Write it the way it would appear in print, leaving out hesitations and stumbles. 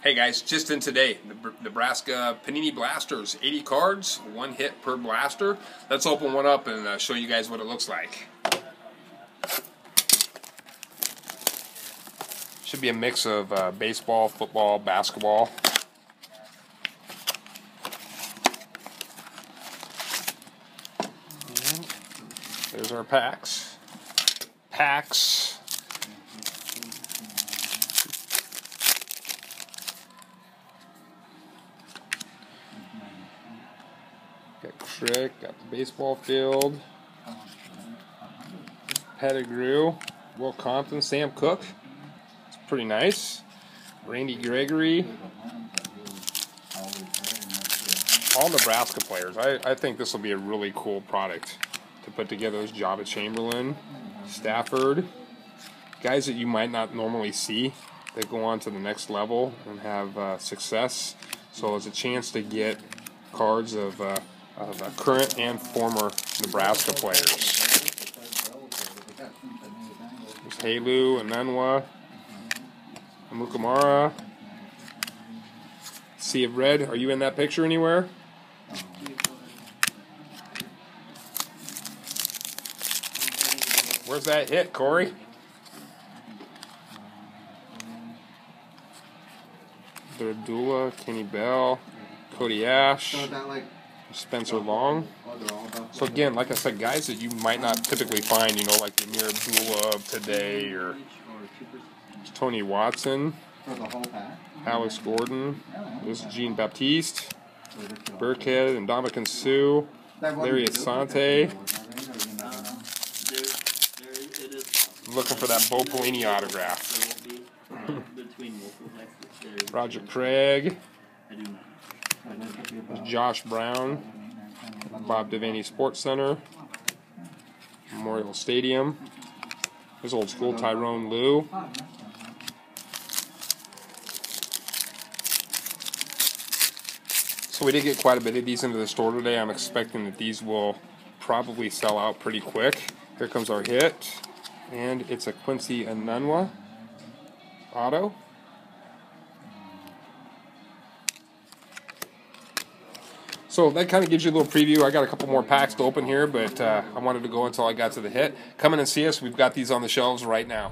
Hey guys, just in today, the Nebraska Panini Blasters, 80 cards, 1 hit per blaster. Let's open one up and show you guys what it looks like. Should be a mix of baseball, football, basketball. And there's our packs. Got Crick, got the baseball field, Pettigrew, Will Compton, Sam Cook. It's pretty nice. Randy Gregory. All Nebraska players. I think this will be a really cool product to put together. There's Java Chamberlain, Stafford, guys that you might not normally see that go on to the next level and have success. So it's a chance to get cards of current and former Nebraska players. There's Halu, Anenwa, Amukamara. Sea of Red, are you in that picture anywhere? Where's that hit, Corey? Abdullah, Kenny Bell, Cody Ash, Spencer Long. So again, like I said, guys that you might not typically find, you know, like the Amir Abdullah of today, or Tony Watson, Alex Gordon, this is Jean Baptiste, Burkhead, and Dominican Sue, Larry Asante. Looking for that Bo Pelini autograph. Roger Craig, Josh Brown, Bob Devaney Sports Center, Memorial Stadium. There's old school Tyrone Lue. So we did get quite a bit of these into the store today. I'm expecting that these will probably sell out pretty quick. Here comes our hit, and it's a Quincy Anenwa auto. So that kind of gives you a little preview. I got a couple more packs to open here, but I wanted to go until I got to the hit. Come in and see us. We've got these on the shelves right now.